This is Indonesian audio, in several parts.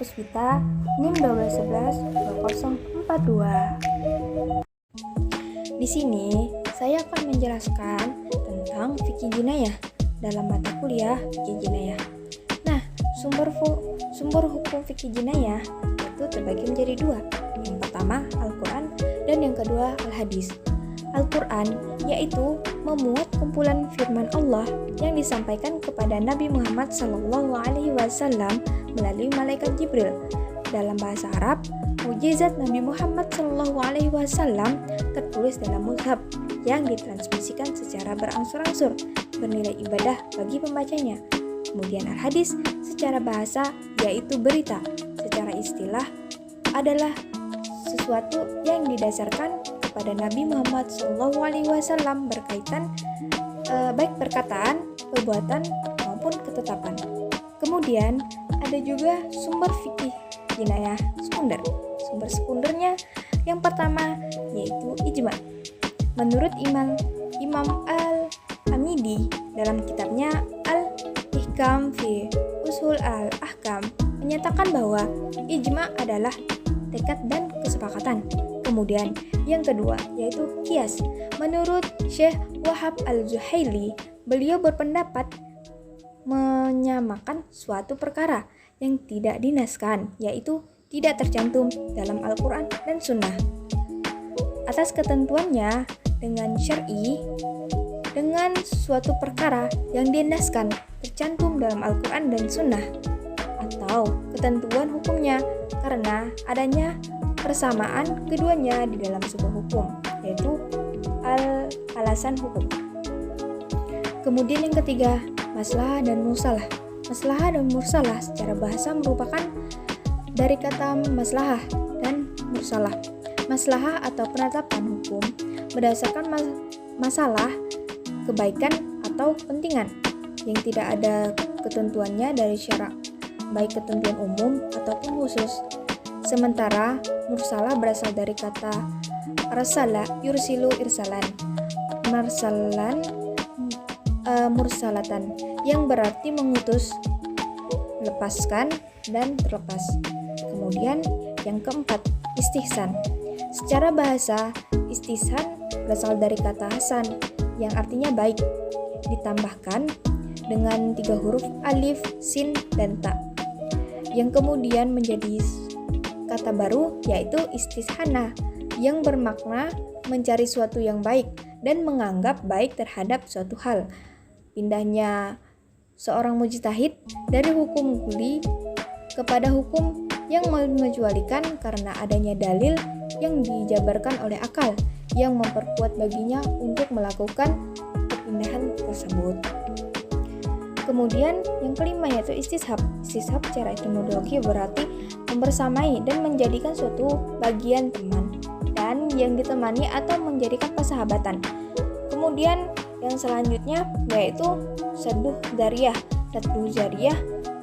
Puspita NIM 1211-2042. Di sini saya akan menjelaskan tentang fikih jinayah dalam mata kuliah fikih jinayah. Nah, sumber hukum fikih jinayah itu terbagi menjadi dua. Yang pertama Al-Quran dan yang kedua Al-Hadis. Al-Quran yaitu memuat kumpulan firman Allah yang disampaikan kepada Nabi Muhammad SAW melalui malaikat Jibril. Dalam bahasa Arab, mukjizat Nabi Muhammad SAW tertulis dalam mushaf yang ditransmisikan secara berangsur-angsur, bernilai ibadah bagi pembacanya. Kemudian Al-Hadis secara bahasa yaitu berita, secara istilah adalah sesuatu yang didasarkan kepada Nabi Muhammad SAW berkaitan baik perkataan, perbuatan maupun ketetapan. Kemudian ada juga sumber fikih jinayah sekunder. Sumber sekundernya yang pertama yaitu ijma. Menurut Imam Al-Amidi dalam kitabnya Al-Ihkam fi Usul Al-Ahkam menyatakan bahwa ijma adalah tekad dan kesepakatan. Kemudian yang kedua yaitu qiyas. Menurut Syekh Wahab Al-Zuhaili, beliau berpendapat menyamakan suatu perkara yang tidak dinaskan, yaitu tidak tercantum dalam Al-Quran dan Sunnah. Atas ketentuannya dengan syar'i, dengan suatu perkara yang dinaskan tercantum dalam Al-Quran dan Sunnah, atau ketentuan hukumnya karena adanya persamaan keduanya di dalam sebuah hukum, yaitu alasan hukum. Kemudian yang ketiga, maslahah dan mursalah. Maslahah dan mursalah secara bahasa merupakan dari kata maslahah dan mursalah. Maslahah atau penetapan hukum berdasarkan masalah, kebaikan atau kepentingan yang tidak ada ketentuannya dari syarak, baik ketentuan umum ataupun khusus. Sementara mursalah berasal dari kata arsala yursilu irsalan, marsalan mursalatan, yang berarti mengutus, melepaskan, dan terlepas. Kemudian yang keempat, istihsan. Secara bahasa, istihsan berasal dari kata hasan yang artinya baik, ditambahkan dengan 3 huruf alif, sin, dan ta, yang kemudian menjadi kata baru yaitu istishana yang bermakna mencari suatu yang baik dan menganggap baik terhadap suatu hal. Pindahnya seorang mujtahid dari hukum kuli kepada hukum yang mengecualikan karena adanya dalil yang dijabarkan oleh akal yang memperkuat baginya untuk melakukan perpindahan tersebut. Kemudian yang kelima yaitu istishab. Istishab secara etimologi berarti membersamai dan menjadikan suatu bagian teman dan yang ditemani atau menjadikan persahabatan. Kemudian yang selanjutnya yaitu saduh zariyah. Saduh zariyah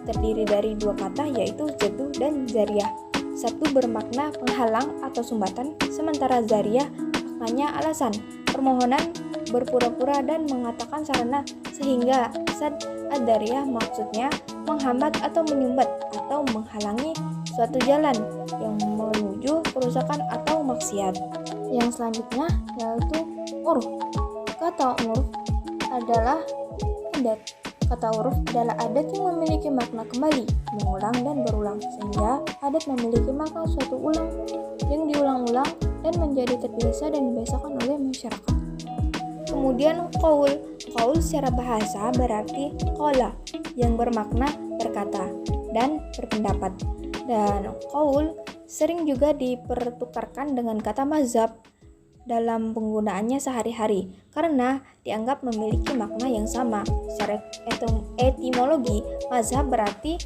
terdiri dari 2 kata yaitu jadu dan zariyah. Satu bermakna penghalang atau sumbatan, sementara zariyah maknanya alasan, permohonan, berpura-pura dan mengatakan sarana, sehingga sad ad-dariyah maksudnya menghambat atau menyumbat atau menghalangi suatu jalan yang menuju kerusakan atau maksiat. Yang selanjutnya yaitu urf. Kata urf adalah adat. Kata uruf adalah adat yang memiliki makna kembali, mengulang dan berulang, sehingga adat memiliki makna suatu ulang yang diulang-ulang dan menjadi terbiasa dan dibiasakan oleh masyarakat. Kemudian qaul. Qaul secara bahasa berarti qala yang bermakna berkata dan berpendapat. Dan qaul sering juga dipertukarkan dengan kata mazhab dalam penggunaannya sehari-hari karena dianggap memiliki makna yang sama. Secara etimologi, mazhab berarti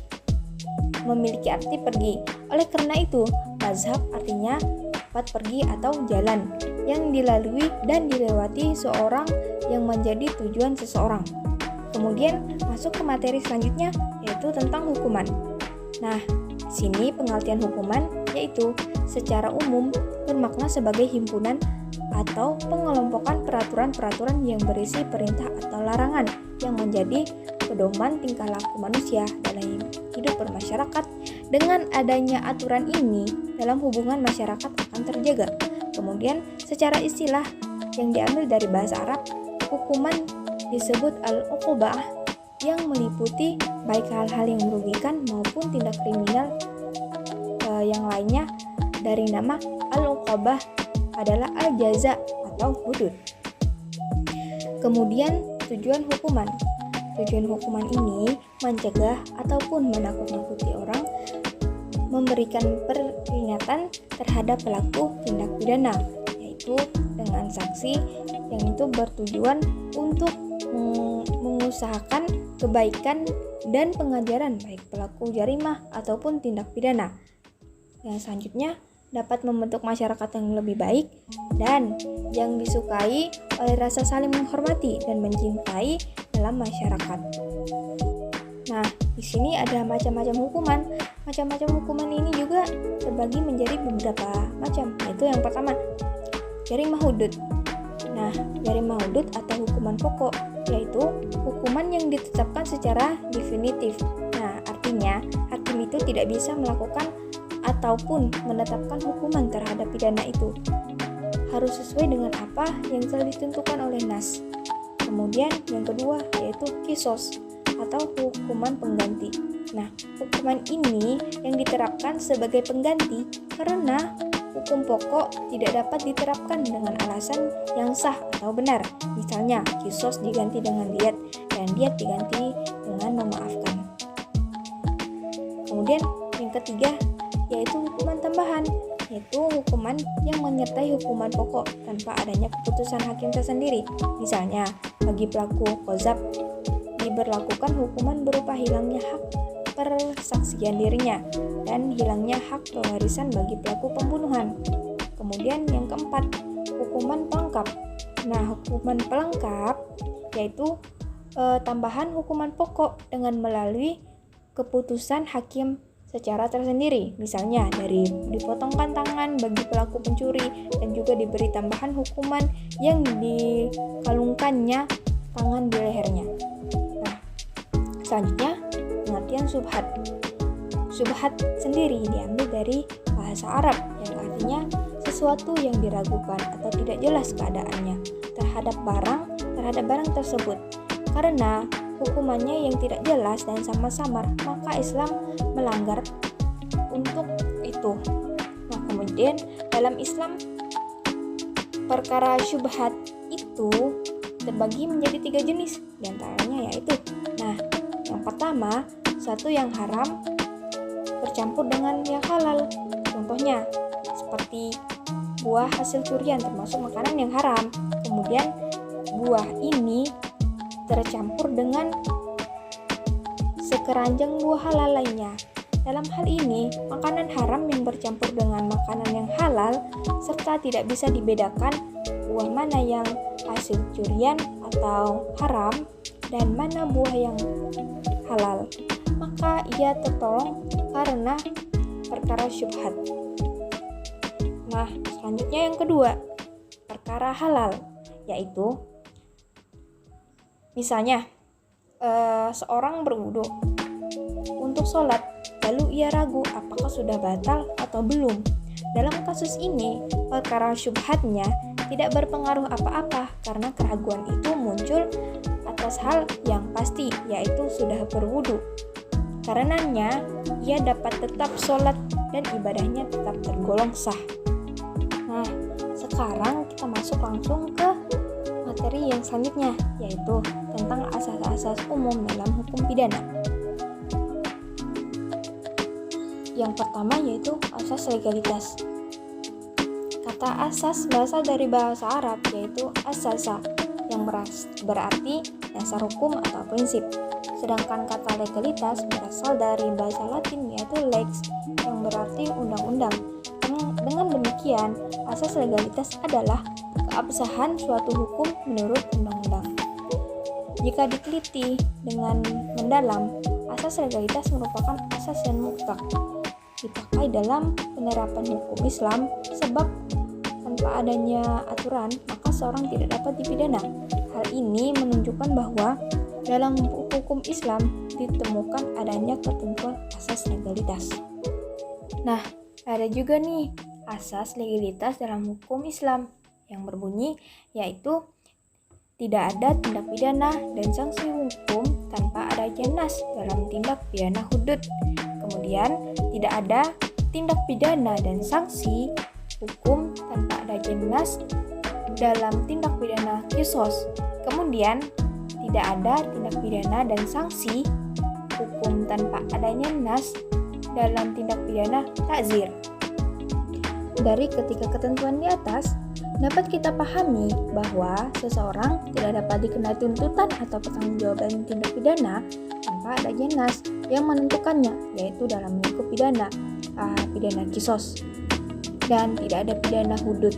memiliki arti pergi. Oleh karena itu, mazhab artinya tempat pergi atau jalan yang dilalui dan dilewati seorang yang menjadi tujuan seseorang. Kemudian masuk ke materi selanjutnya yaitu tentang hukuman. Nah, di sini pengertian hukuman yaitu secara umum bermakna sebagai himpunan atau pengelompokan peraturan-peraturan yang berisi perintah atau larangan yang menjadi pedoman tingkah laku manusia dalam hidup bermasyarakat Dengan adanya aturan ini, dalam hubungan masyarakat akan terjaga. Kemudian, secara istilah yang diambil dari bahasa Arab, hukuman disebut al-uqubah yang meliputi baik hal-hal yang merugikan maupun tindak kriminal yang lainnya. Dari nama al-uqubah adalah al-jaza atau hudud. Kemudian, tujuan hukuman. Tujuan hukuman ini mencegah ataupun menakut-nakuti orang, memberikan peringatan terhadap pelaku tindak pidana, yaitu dengan sanksi yang itu bertujuan untuk mengusahakan kebaikan dan pengajaran baik pelaku jarimah ataupun tindak pidana. Yang selanjutnya dapat membentuk masyarakat yang lebih baik dan yang disukai oleh rasa saling menghormati dan mencintai dalam masyarakat. Nah, di sini ada macam-macam hukuman. Macam-macam hukuman ini juga terbagi menjadi beberapa macam. Yaitu yang pertama, jarimah hudud. Nah, jarimah hudud atau hukuman pokok yaitu hukuman yang ditetapkan secara definitif. Nah, artinya hakim itu tidak bisa melakukan ataupun menetapkan hukuman terhadap pidana itu. Harus sesuai dengan apa yang telah ditentukan oleh nas. Kemudian yang kedua yaitu kisos atau hukuman pengganti. Nah, hukuman ini yang diterapkan sebagai pengganti karena hukum pokok tidak dapat diterapkan dengan alasan yang sah atau benar. Misalnya, kisos diganti dengan diat dan diat diganti dengan memaafkan. Kemudian yang ketiga yaitu hukuman tambahan, yaitu hukuman yang menyertai hukuman pokok tanpa adanya keputusan hakim tersendiri. Misalnya, bagi pelaku qadzaf diberlakukan hukuman berupa hilangnya hak persaksian dirinya dan hilangnya hak pewarisan bagi pelaku pembunuhan. Kemudian yang keempat, hukuman pelengkap. Nah, hukuman pelengkap yaitu tambahan hukuman pokok dengan melalui keputusan hakim secara tersendiri. Misalnya dari dipotongkan tangan bagi pelaku pencuri dan juga diberi tambahan hukuman yang dikalungkannya tangan di lehernya. Nah, selanjutnya pengertian syubhat. Syubhat sendiri diambil dari bahasa Arab yang artinya sesuatu yang diragukan atau tidak jelas keadaannya terhadap barang tersebut. Karena hukumannya yang tidak jelas dan samar-samar, maka Islam melanggar untuk itu. Nah, kemudian dalam Islam perkara syubhat itu terbagi menjadi 3 jenis, diantaranya yaitu yang pertama, suatu yang haram bercampur dengan yang halal. Contohnya seperti buah hasil curian termasuk makanan yang haram. Kemudian buah ini tercampur dengan sekeranjang buah halal lainnya. Dalam hal ini, makanan haram yang bercampur dengan makanan yang halal serta tidak bisa dibedakan buah mana yang hasil curian atau haram dan mana buah yang halal, maka ia tertolong karena perkara syubhat. Nah, selanjutnya yang kedua, perkara halal, yaitu misalnya seorang berwudu untuk sholat, lalu ia ragu apakah sudah batal atau belum. Dalam kasus ini, perkara syubhatnya tidak berpengaruh apa-apa karena keraguan itu muncul atas hal yang pasti, yaitu sudah berwudu. Karenanya, ia dapat tetap sholat dan ibadahnya tetap tergolong sah. Nah, sekarang kita masuk langsung ke materi yang selanjutnya, yaitu tentang asas-asas umum dalam hukum pidana. Yang pertama yaitu asas legalitas. Kata asas berasal dari bahasa Arab yaitu asasa, yang berarti dasar hukum atau prinsip. Sedangkan kata legalitas berasal dari bahasa Latin yaitu lex, yang berarti undang-undang. Dengan demikian, asas legalitas adalah keabsahan suatu hukum menurut undang-undang. Jika diteliti dengan mendalam, asas legalitas merupakan asas yang mutlak dipakai dalam penerapan hukum Islam, sebab tanpa adanya aturan maka seorang tidak dapat dipidana. Hal ini menunjukkan bahwa dalam hukum Islam ditemukan adanya ketentuan asas legalitas. Nah, ada juga nih asas legalitas dalam hukum Islam yang berbunyi yaitu tidak ada tindak pidana dan sanksi hukum tanpa adanya nas dalam tindak pidana hudud. Kemudian, tidak ada tindak pidana dan sanksi hukum tanpa adanya nas dalam tindak pidana kisos. Kemudian, tidak ada tindak pidana dan sanksi hukum tanpa adanya nas dalam tindak pidana takzir. Dari ketiga ketentuan di atas, dapat kita pahami bahwa seseorang tidak dapat dikenai tuntutan atau pertanggungjawaban tindak pidana tanpa adanya nas yang menentukannya, yaitu dalam lingkup pidana kisos, dan tidak ada pidana hudud.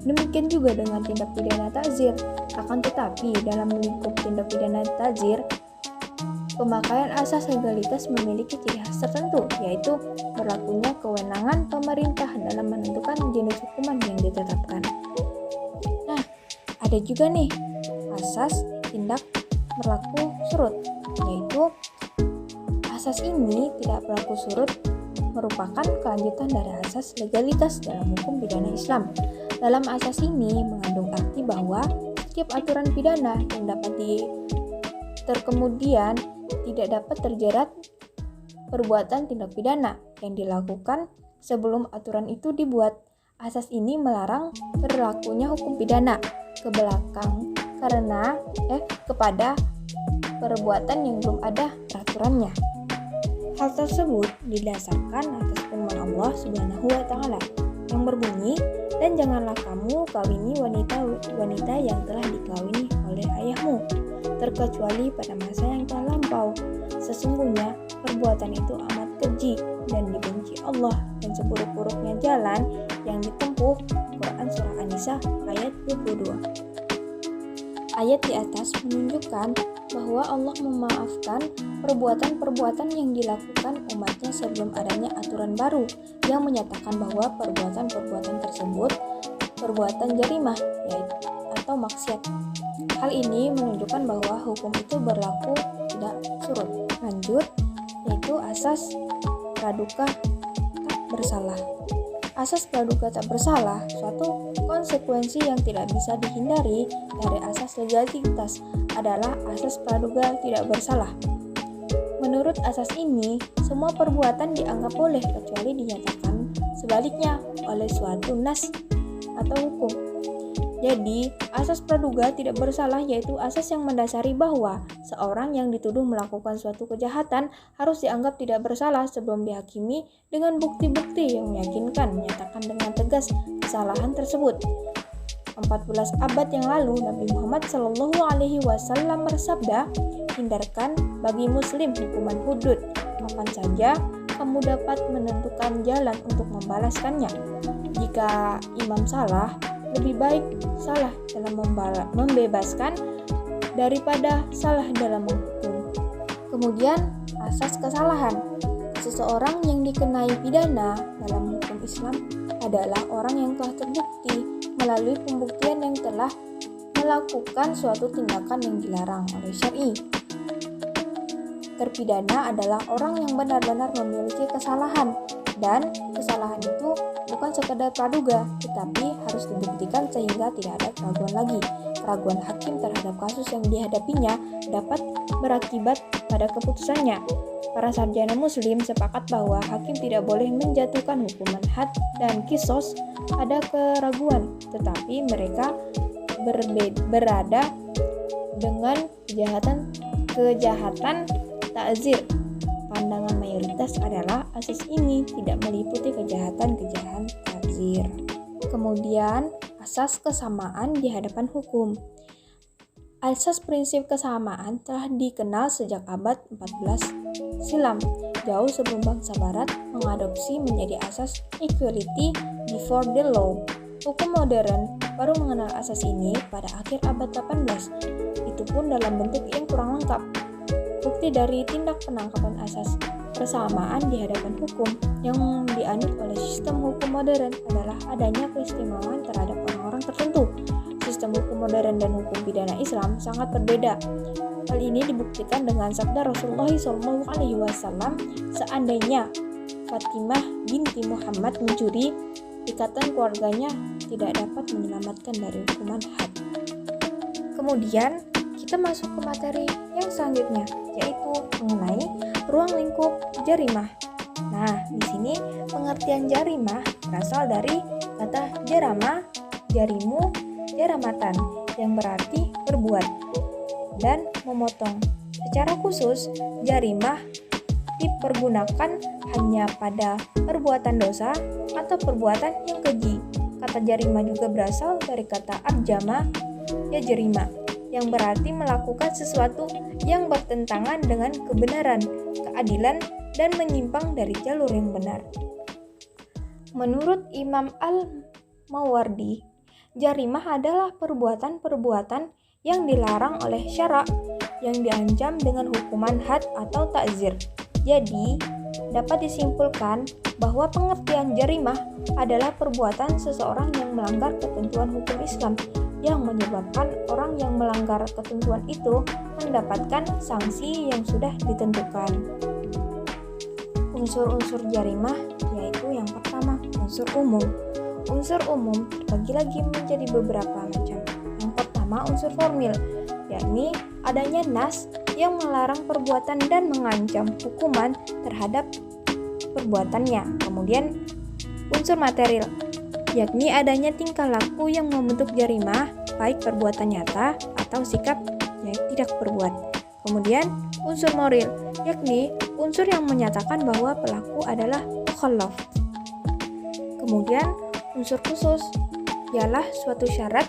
Demikian juga dengan tindak pidana takzir. Akan tetapi dalam lingkup tindak pidana takzir, pemakaian asas legalitas memiliki ciri khas tertentu, yaitu berlakunya kewenangan pemerintah dalam menentukan jenis hukuman yang ditetapkan. Nah, ada juga nih asas tindak berlaku surut, yaitu asas ini tidak berlaku surut merupakan kelanjutan dari asas legalitas dalam hukum pidana Islam. Dalam asas ini mengandung arti bahwa setiap aturan pidana yang dapat terkemudian tidak dapat terjerat perbuatan tindak pidana yang dilakukan sebelum aturan itu dibuat. Asas ini melarang berlakunya hukum pidana ke belakang kepada perbuatan yang belum ada peraturannya. Hal tersebut didasarkan atas firman Allah Subhanahu wa taala yang berbunyi, "Dan janganlah kamu kawini wanita yang telah dikawini oleh ayahmu, terkecuali pada masa yang telah lampau. Sesungguhnya perbuatan itu amat keji dan dibenci Allah, dan seburuk-buruknya jalan yang ditempuh." Quran Surah An-Nisa ayat 22. Ayat di atas menunjukkan bahwa Allah memaafkan perbuatan-perbuatan yang dilakukan umatnya sebelum adanya aturan baru yang menyatakan bahwa perbuatan-perbuatan tersebut perbuatan jarimah atau maksiat. Hal ini menunjukkan bahwa hukum itu berlaku tidak surut. Lanjut, yaitu asas praduga tak bersalah. Asas praduga tak bersalah suatu konsekuensi yang tidak bisa dihindari dari asas legalitas adalah asas praduga tidak bersalah. Menurut asas ini, semua perbuatan dianggap boleh kecuali dinyatakan sebaliknya oleh suatu nas atau hukum. Jadi, asas praduga tidak bersalah yaitu asas yang mendasari bahwa seorang yang dituduh melakukan suatu kejahatan harus dianggap tidak bersalah sebelum dihakimi dengan bukti-bukti yang meyakinkan menyatakan dengan tegas kesalahan tersebut. 14 abad yang lalu, Nabi Muhammad SAW bersabda, "Hindarkan bagi muslim hukuman hudud. Kapan saja kamu dapat menentukan jalan untuk membalaskannya. Jika imam salah, lebih baik salah dalam membebaskan daripada salah dalam menghukum." Kemudian, asas kesalahan. Seseorang yang dikenai pidana dalam hukum Islam adalah orang yang telah terbukti melalui pembuktian yang telah melakukan suatu tindakan yang dilarang oleh syar'i. Terpidana adalah orang yang benar-benar memiliki kesalahan, dan kesalahan itu bukan sekedar praduga, tetapi harus dibuktikan sehingga tidak ada keraguan lagi. Keraguan hakim terhadap kasus yang dihadapinya dapat berakibat pada keputusannya. Para sarjana muslim sepakat bahwa hakim tidak boleh menjatuhkan hukuman had dan kisos ada keraguan, tetapi mereka berada dengan kejahatan takzir. Pandangan mayoritas adalah asas ini tidak meliputi kejahatan takzir. Kemudian, asas kesamaan di hadapan hukum. Asas prinsip kesamaan telah dikenal sejak abad 14 silam, jauh sebelum bangsa barat mengadopsi menjadi asas equality before the law. Hukum modern baru mengenal asas ini pada akhir abad 18, itu pun dalam bentuk yang kurang lengkap. Bukti dari tindak penangkapan asas persamaan di hadapan hukum yang dianut oleh sistem hukum modern adalah adanya keistimewaan terhadap orang-orang tertentu. Sistem hukum modern dan hukum pidana Islam sangat berbeda. Hal ini dibuktikan dengan sabda Rasulullah SAW, "Seandainya Fatimah binti Muhammad mencuri, ikatan keluarganya tidak dapat menyelamatkan dari hukuman had. Kemudian kita masuk ke materi yang selanjutnya, yaitu mengenai ruang lingkup jarimah. Nah, di sini pengertian jarimah berasal dari kata jarama, jarimu, jaramatan, yang berarti berbuat dan memotong. Secara khusus, jarimah dipergunakan hanya pada perbuatan dosa atau perbuatan yang keji. Kata jarimah juga berasal dari kata arjama, ya jerima, yang berarti melakukan sesuatu yang bertentangan dengan kebenaran, keadilan, dan menyimpang dari jalur yang benar. Menurut Imam Al-Mawardi, jarimah adalah perbuatan-perbuatan yang dilarang oleh syara yang diancam dengan hukuman had atau ta'zir. Jadi, dapat disimpulkan bahwa pengertian jarimah adalah perbuatan seseorang yang melanggar ketentuan hukum Islam yang menyebabkan orang yang melanggar ketentuan itu mendapatkan sanksi yang sudah ditentukan. Unsur-unsur jarimah yaitu yang pertama, unsur umum. Unsur umum terbagi lagi menjadi beberapa macam. Yang pertama, unsur formil, yakni adanya nas yang melarang perbuatan dan mengancam hukuman terhadap perbuatannya. Kemudian unsur material, yakni adanya tingkah laku yang membentuk jarimah, baik perbuatan nyata atau sikap yang tidak berbuat. Kemudian unsur moral, yakni unsur yang menyatakan bahwa pelaku adalah mukallaf. Kemudian unsur khusus ialah suatu syarat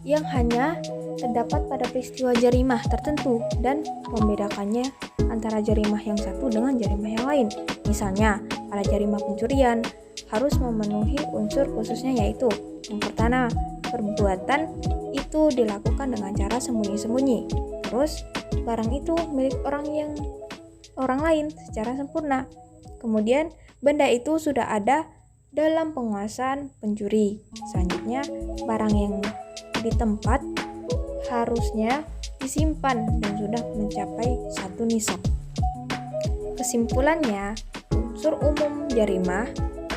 yang hanya terdapat pada peristiwa jarimah tertentu dan membedakannya antara jarimah yang satu dengan jarimah yang lain. Misalnya, pada jarimah pencurian harus memenuhi unsur khususnya, yaitu yang pertama, perbuatan itu dilakukan dengan cara sembunyi-sembunyi. Terus, barang itu milik orang lain secara sempurna. Kemudian, benda itu sudah ada dalam penguasaan pencuri. Selanjutnya, barang yang di tempat harusnya disimpan dan sudah mencapai 1 nisab. Kesimpulannya, unsur umum jarimah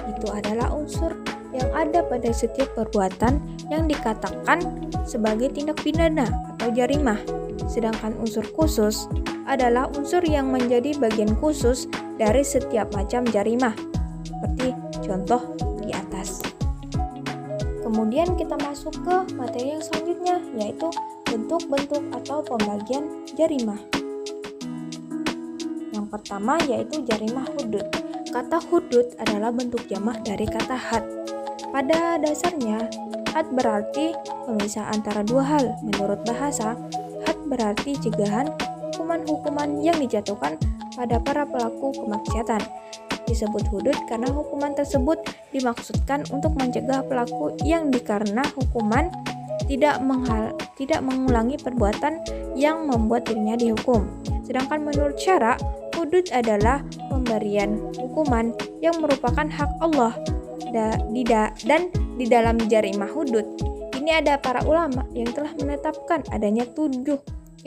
itu adalah unsur yang ada pada setiap perbuatan yang dikatakan sebagai tindak pidana atau jarimah. Sedangkan unsur khusus adalah unsur yang menjadi bagian khusus dari setiap macam jarimah, seperti contoh di atas. Kemudian kita masuk ke materi yang selanjutnya, yaitu bentuk-bentuk atau pembagian jarimah. Yang pertama yaitu jarimah hudud. Kata hudud adalah bentuk jamak dari kata had. Pada dasarnya, had berarti pemisah antara dua hal. Menurut bahasa, had berarti cegahan hukuman-hukuman yang dijatuhkan pada para pelaku kemaksiatan. Disebut hudud karena hukuman tersebut dimaksudkan untuk mencegah pelaku yang dikarena hukuman tidak mengulangi perbuatan yang membuat dirinya dihukum. Sedangkan menurut syara, hudud adalah pemberian hukuman yang merupakan hak Allah dan di dalam jarimah hudud ini ada para ulama yang telah menetapkan adanya 7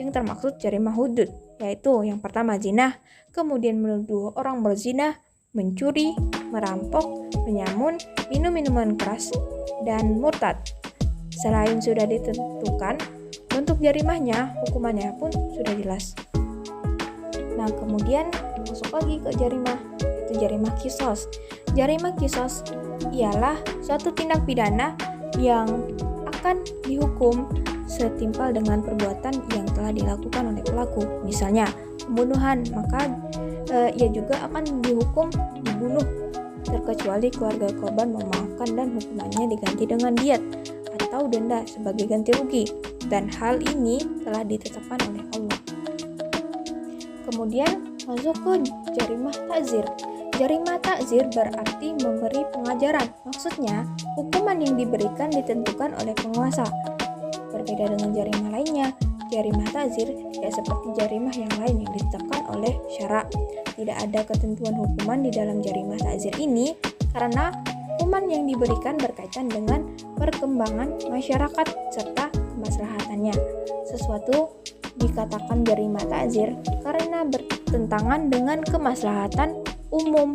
yang termaksud jarimah hudud, yaitu yang pertama zina, kemudian menuduh orang berzina, mencuri, merampok, menyamun, minum minuman keras, dan murtad. Selain sudah ditentukan bentuk jarimahnya, hukumannya pun sudah jelas. Nah, kemudian masuk lagi ke jarimah, yaitu jarimah kisos. Jarimah kisos ialah suatu tindak pidana yang akan dihukum setimpal dengan perbuatan yang telah dilakukan oleh pelaku. Misalnya pembunuhan, maka ia juga akan dihukum dibunuh, terkecuali keluarga korban memaafkan dan hukumannya diganti dengan diat atau denda sebagai ganti rugi, dan hal ini telah ditetapkan oleh Allah. Kemudian masuk ke jarimah takzir. Jarimah takzir berarti memberi pengajaran. Maksudnya, hukuman yang diberikan ditentukan oleh penguasa. Berbeda dengan jarimah lainnya, jarimah takzir tidak seperti jarimah yang lain yang ditetapkan oleh syara. Tidak ada ketentuan hukuman di dalam jarimah takzir ini karena hukuman yang diberikan berkaitan dengan perkembangan masyarakat serta kemaslahatannya. Sesuatu dikatakan jarimah takzir karena bertentangan dengan kemaslahatan umum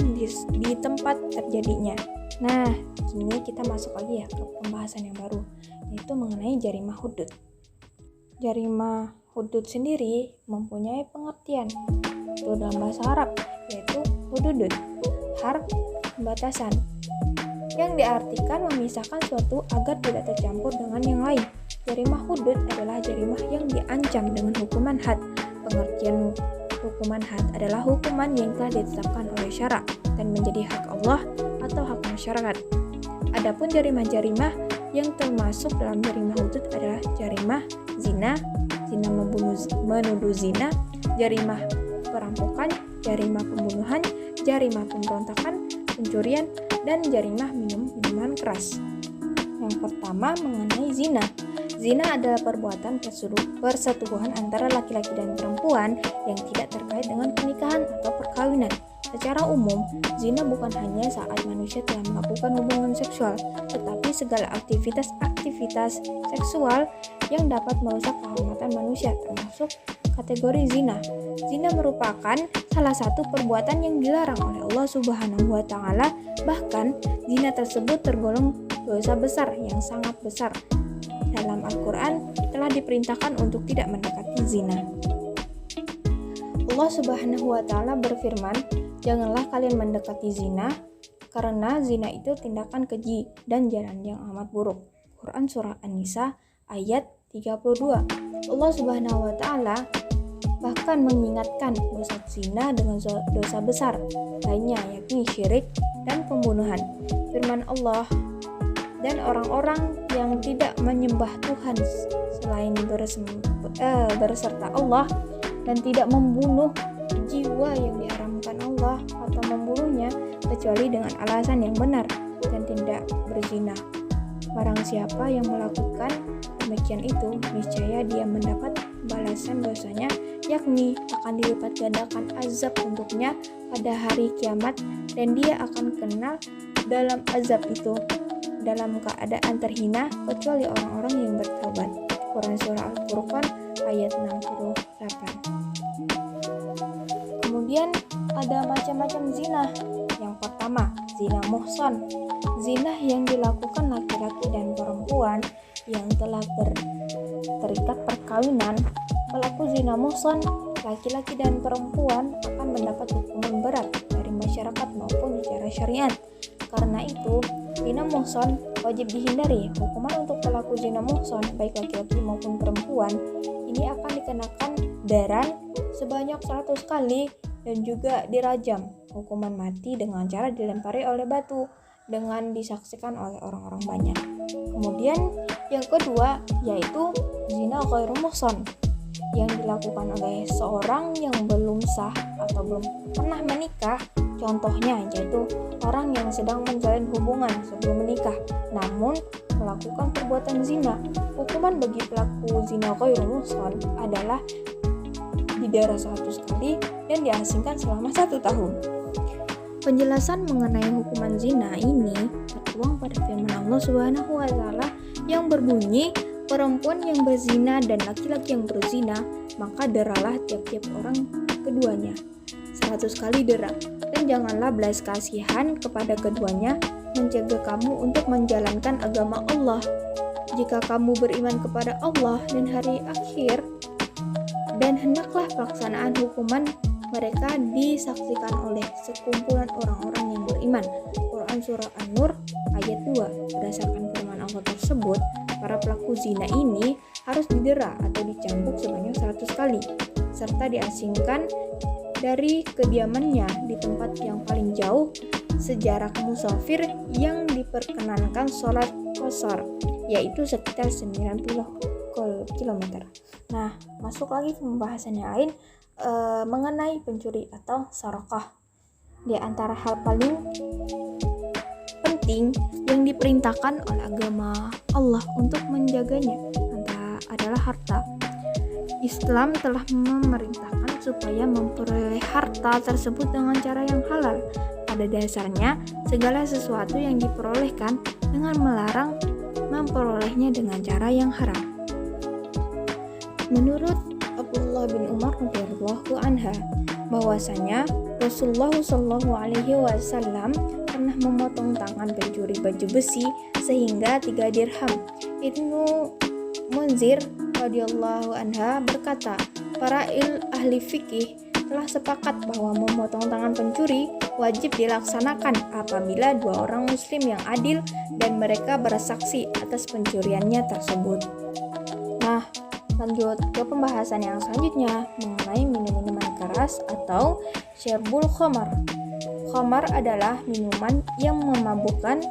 di tempat terjadinya. Nah, kini kita masuk lagi ya ke pembahasan yang baru, yaitu mengenai jarimah hudud. Jarimah hudud sendiri mempunyai pengertian itu dalam bahasa Arab, yaitu hududud, har pembatasan, yang diartikan memisahkan suatu agar tidak tercampur dengan yang lain. Jarimah hudud adalah jarimah yang diancam dengan hukuman had. Pengertian hukuman had adalah hukuman yang telah ditetapkan oleh syara dan menjadi hak Allah atau hak masyarakat. Adapun jarimah-jarimah yang termasuk dalam jarimah hudud adalah jarimah zina, zina menuduh zina, jarimah perampokan, jarimah pembunuhan, jarimah pemberontakan, pencurian, dan jarimah minuman keras. Yang pertama mengenai zina. Zina adalah perbuatan persetubuhan antara laki-laki dan perempuan yang tidak terkait dengan pernikahan atau perkawinan. Secara umum, zina bukan hanya saat manusia telah melakukan hubungan seksual, tetapi segala aktivitas seksual yang dapat merusak kehormatan manusia, termasuk kategori zina. Zina merupakan salah satu perbuatan yang dilarang oleh Allah Subhanahu wa Ta'ala. Bahkan, zina tersebut tergolong dosa besar yang sangat besar. Dalam Al-Quran telah diperintahkan untuk tidak mendekati zina. Allah Subhanahu wa Ta'ala berfirman, "Janganlah kalian mendekati zina, karena zina itu tindakan keji dan jalan yang amat buruk." Quran Surah An-Nisa ayat 32. Allah Subhanahu wa Ta'ala bahkan mengingatkan dosa zina dengan dosa besar lainnya, yakni syirik dan pembunuhan. Firman Allah, "Dan orang-orang yang tidak menyembah Tuhan selain berserta Allah dan tidak membunuh jiwa yang diharamkan Allah atau membunuhnya kecuali dengan alasan yang benar dan tidak berzina. Barang siapa yang melakukan demikian itu, niscaya dia mendapat balasan dosanya, yakni akan dilipat gandakan azab untuknya pada hari kiamat, dan dia akan kenal dalam azab itu dalam keadaan terhina kecuali orang-orang yang bertaubat." Quran Surah Al-Furqan ayat 68. Kemudian ada macam-macam zina. Yang pertama, zina muhsan. Zina yang dilakukan laki-laki dan perempuan yang telah terikat perkawinan. Pelaku zina muhsan, laki-laki dan perempuan, akan mendapat hukuman berat dari masyarakat maupun secara syariat. Karena itu, zina muhsan wajib dihindari. Hukuman untuk pelaku zina muhsan, baik laki-laki maupun perempuan, ini akan dikenakan daran sebanyak 100 kali dan juga dirajam. Hukuman mati dengan cara dilempari oleh batu dengan disaksikan oleh orang-orang banyak. Kemudian yang kedua yaitu zina ghairu muhsan, yang dilakukan oleh seorang yang belum sah atau belum pernah menikah. Contohnya yaitu orang yang sedang menjalin hubungan sebelum menikah namun melakukan perbuatan zina. Hukuman bagi pelaku zina ghairu muhsan adalah didera 100 kali dan diasingkan selama 1 tahun. Penjelasan mengenai hukuman zina ini tertuang pada firman Allah Subhanahu wa Ta'ala yang berbunyi, "Perempuan yang berzina dan laki-laki yang berzina, maka deralah tiap-tiap orang keduanya 100 kali dera, dan janganlah belas kasihan kepada keduanya, mencegah kamu untuk menjalankan agama Allah. Jika kamu beriman kepada Allah dan hari akhir, dan hendaklah pelaksanaan hukuman mereka disaksikan oleh sekumpulan orang-orang yang beriman." Quran Surah An-Nur ayat 2. Berdasarkan firman Allah tersebut, para pelaku zina ini harus didera atau dicambuk sebanyak 100 kali, serta diasingkan dari kediamannya di tempat yang paling jauh sejarak musafir yang diperkenankan sholat qashar, yaitu sekitar 90 km. Nah, masuk lagi ke pembahasan yang lain mengenai pencuri atau sarokah. Di antara hal paling penting yang diperintahkan oleh agama Allah untuk menjaganya adalah harta. Islam telah memerintahkan supaya memperoleh harta tersebut dengan cara yang halal. Pada dasarnya, segala sesuatu yang diperolehkan dengan melarang memperolehnya dengan cara yang haram. Menurut Abdullah bin Umar radhiyallahu anha, bahwasanya Rasulullah Shallallahu Alaihi Wasallam pernah memotong tangan pencuri baju besi sehingga 3 dirham. Ibnu Munzir radhiyallahu anha berkata, para ahli fikih telah sepakat bahwa memotong tangan pencuri wajib dilaksanakan apabila 2 orang muslim yang adil dan mereka bersaksi atas pencuriannya tersebut. Nah, lanjut ke pembahasan yang selanjutnya mengenai minuman keras atau syerbul khamar. Khamar adalah minuman yang memabukkan.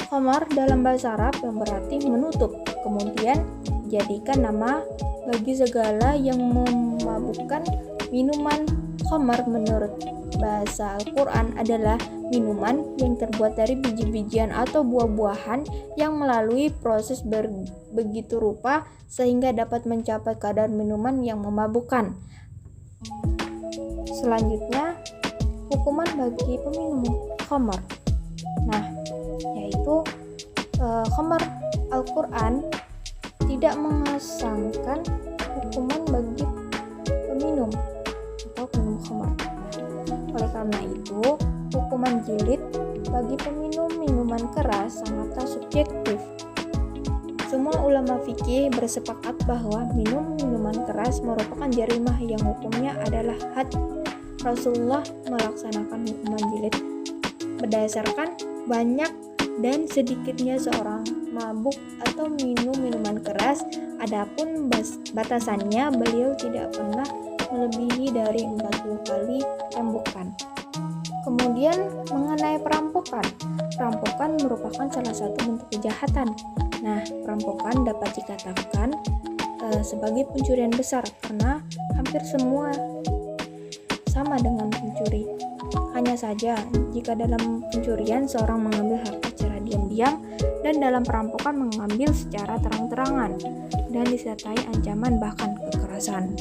Khamar dalam bahasa Arab yang berarti menutup, kemudian dijadikan nama bagi segala yang memabukkan. Minuman khamar menurut bahasa Al-Quran adalah minuman yang terbuat dari biji-bijian atau buah-buahan yang melalui proses begitu rupa sehingga dapat mencapai kadar minuman yang memabukkan. Selanjutnya, hukuman bagi peminum khamar. Nah, yaitu khamar Al-Quran tidak mengesangkan hukuman bagi peminum atau peminum khamar. Oleh karena itu, hukuman jilid bagi peminum minuman keras sangatlah subjektif. Semua ulama fikih bersepakat bahwa minum minuman keras merupakan jarimah yang hukumnya adalah had. Rasulullah melaksanakan hukuman jilid berdasarkan banyak dan sedikitnya seorang mabuk atau minum minuman keras. Adapun batasannya, beliau tidak pernah melebihi dari 40 kali tembukan. Kemudian mengenai perampokan. Perampokan merupakan salah satu bentuk kejahatan. Nah, perampokan dapat dikatakan sebagai pencurian besar karena hampir semua sama dengan pencuri. Hanya saja jika dalam pencurian seorang mengambil harta secara diam-diam dan dalam perampokan mengambil secara terang-terangan dan disertai ancaman bahkan kekerasan.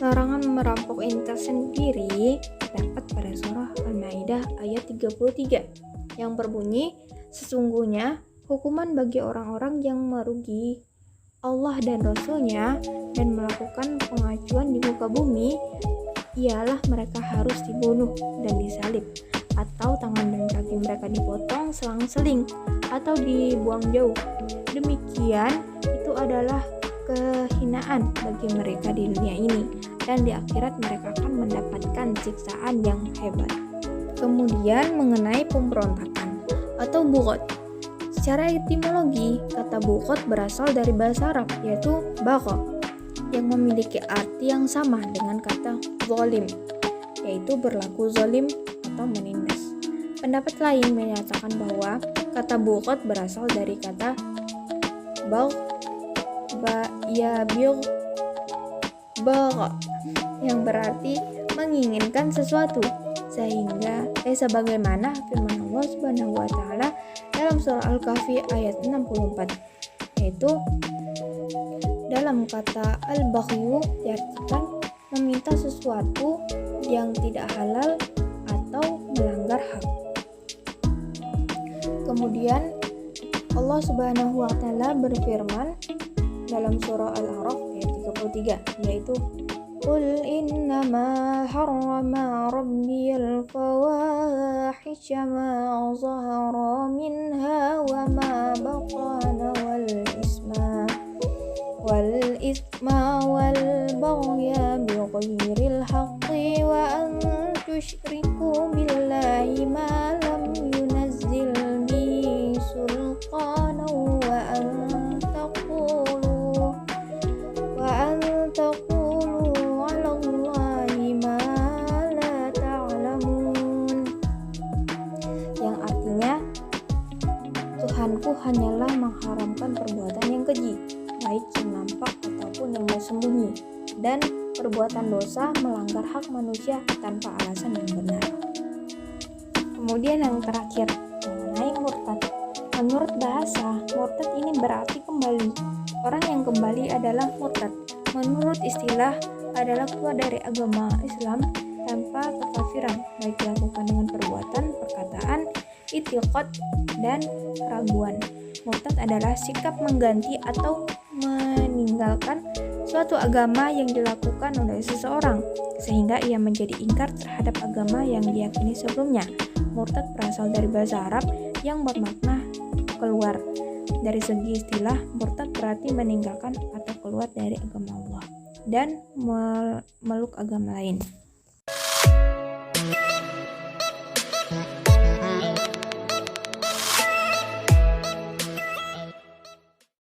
Larangan merampok ini tersendiri terdapat pada surah Al-Maidah ayat 33 yang berbunyi, sesungguhnya hukuman bagi orang-orang yang merugi Allah dan Rasul-Nya dan melakukan pengacuan di muka bumi ialah mereka harus dibunuh dan disalib, atau tangan dan kaki mereka dipotong selang-seling atau dibuang jauh. Demikian itu adalah kehinaan bagi mereka di dunia ini, dan di akhirat mereka akan mendapatkan siksaan yang hebat. Kemudian mengenai pemberontakan atau bughot. Secara etimologi, kata bughot berasal dari bahasa Arab yaitu bagha, yang memiliki arti yang sama dengan kata zalim, yaitu berlaku zalim atau menindas. Pendapat lain menyatakan bahwa kata bughot berasal dari kata bagh bagha yang berarti menginginkan sesuatu, sehingga sebagaimana firman Allah Subhanahu wa taala dalam surah Al-Kahfi ayat 64, yaitu dalam kata al-baghyu diartikan meminta sesuatu yang tidak halal atau melanggar hak. Kemudian Allah Subhanahu wa taala berfirman dalam surah Al-A'raf ayat 33, yaitu Qul innama harrama rabbiyal fawahisha ma zahara minha wa ma batana wal isma wal baghya bighairil haqqi wa an tusyriku billahi ma lam yunazzil bi sulqana wa an taqulu 'ala Allahi ma la ta'lamun, yang artinya Tuhanku hanyalah mengharamkan perbuatan yang keji, baik yang nampak ataupun yang bersembunyi, dan perbuatan dosa melanggar hak manusia tanpa alasan yang benar. Kemudian yang terakhir mengenai murtad. Menurut bahasa, murtad ini berarti kembali. Orang yang kembali adalah murtad. Menurut istilah adalah keluar dari agama Islam tanpa kekafiran, baik dilakukan dengan perbuatan, perkataan, i'tiqad, dan keraguan. Murtad adalah sikap mengganti atau meninggalkan suatu agama yang dilakukan oleh seseorang, sehingga ia menjadi ingkar terhadap agama yang diyakini sebelumnya. Murtad berasal dari bahasa Arab yang bermakna keluar. Dari segi istilah, murtad berarti meninggalkan atau keluar dari agama Allah dan meluk agama lain.